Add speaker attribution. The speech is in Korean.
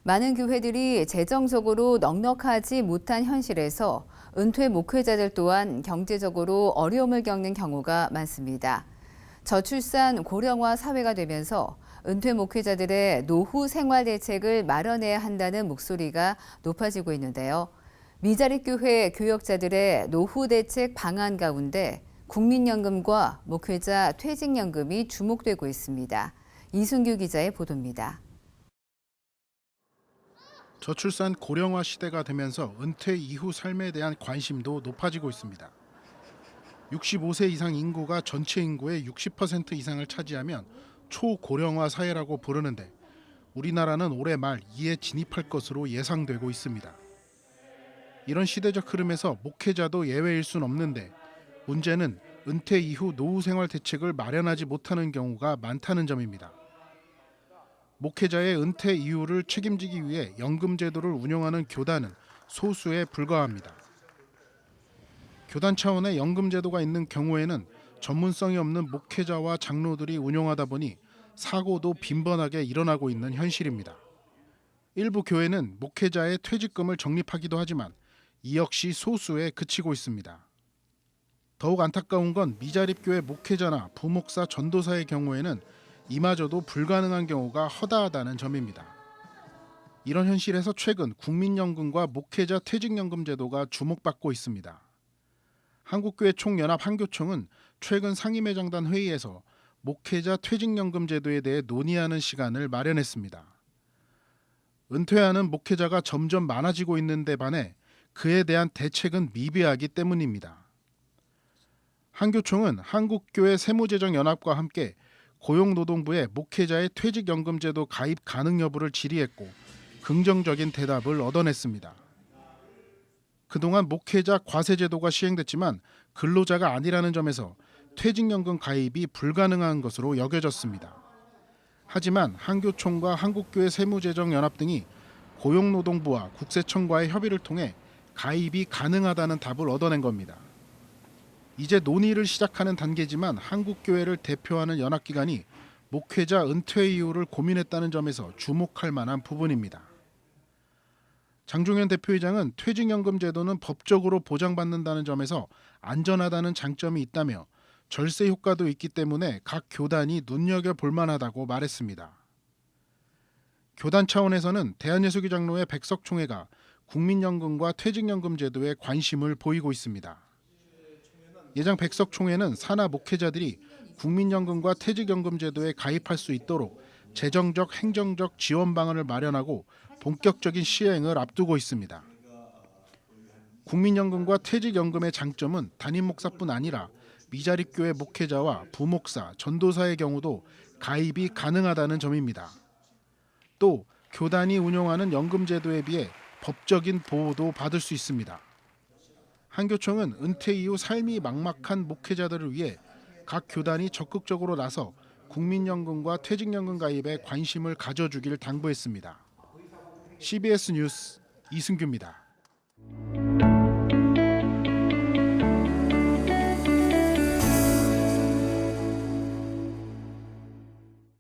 Speaker 1: 많은 교회들이 재정적으로 넉넉하지 못한 현실에서 은퇴 목회자들 또한 경제적으로 어려움을 겪는 경우가 많습니다. 저출산 고령화 사회가 되면서 은퇴 목회자들의 노후 생활 대책을 마련해야 한다는 목소리가 높아지고 있는데요. 미자립교회 교역자들의 노후 대책 방안 가운데 국민연금과 목회자 퇴직연금이 주목되고 있습니다. 이순규 기자의 보도입니다.
Speaker 2: 저출산 고령화 시대가 되면서 은퇴 이후 삶에 대한 관심도 높아지고 있습니다. 65세 이상 인구가 전체 인구의 60% 이상을 차지하면 초고령화 사회라고 부르는데 우리나라는 올해 말 이에 진입할 것으로 예상되고 있습니다. 이런 시대적 흐름에서 목회자도 예외일 순 없는데 문제는 은퇴 이후 노후 생활 대책을 마련하지 못하는 경우가 많다는 점입니다. 목회자의 은퇴 이후를 책임지기 위해 연금 제도를 운영하는 교단은 소수에 불과합니다. 교단 차원의 연금 제도가 있는 경우에는 전문성이 없는 목회자와 장로들이 운영하다 보니 사고도 빈번하게 일어나고 있는 현실입니다. 일부 교회는 목회자의 퇴직금을 적립하기도 하지만 이 역시 소수에 그치고 있습니다. 더욱 안타까운 건 미자립교회 목회자나 부목사 전도사의 경우에는 이마저도 불가능한 경우가 허다하다는 점입니다. 이런 현실에서 최근 국민연금과 목회자 퇴직연금 제도가 주목받고 있습니다. 한국교회 총연합 한교총은 최근 상임회장단 회의에서 목회자 퇴직연금 제도에 대해 논의하는 시간을 마련했습니다. 은퇴하는 목회자가 점점 많아지고 있는데 반해 그에 대한 대책은 미비하기 때문입니다. 한교총은 한국교회 세무재정연합과 함께 고용노동부에 목회자의 퇴직연금 제도 가입 가능 여부를 질의했고 긍정적인 대답을 얻어냈습니다. 그동안 목회자 과세 제도가 시행됐지만 근로자가 아니라는 점에서 퇴직연금 가입이 불가능한 것으로 여겨졌습니다. 하지만 한교총과 한국교회 세무재정연합 등이 고용노동부와 국세청과의 협의를 통해 가입이 가능하다는 답을 얻어낸 겁니다. 이제 논의를 시작하는 단계지만 한국교회를 대표하는 연합기관이 목회자 은퇴 이유를 고민했다는 점에서 주목할 만한 부분입니다. 장종현 대표이장은 퇴직연금 제도는 법적으로 보장받는다는 점에서 안전하다는 장점이 있다며 절세 효과도 있기 때문에 각 교단이 눈여겨볼 만하다고 말했습니다. 교단 차원에서는 대한예수교 장로회 백석총회가 국민연금과 퇴직연금 제도에 관심을 보이고 있습니다. 예장 백석총회는 산하 목회자들이 국민연금과 퇴직연금 제도에 가입할 수 있도록 재정적, 행정적 지원 방안을 마련하고 본격적인 시행을 앞두고 있습니다. 국민연금과 퇴직연금의 장점은 담임 목사뿐 아니라 미자립교회 목회자와 부목사, 전도사의 경우도 가입이 가능하다는 점입니다. 또 교단이 운영하는 연금 제도에 비해 법적인 보호도 받을 수 있습니다. 한교총은 은퇴 이후 삶이 막막한 목회자들을 위해 각 교단이 적극적으로 나서 국민연금과 퇴직연금 가입에 관심을 가져주길 당부했습니다. CBS 뉴스 이순규입니다.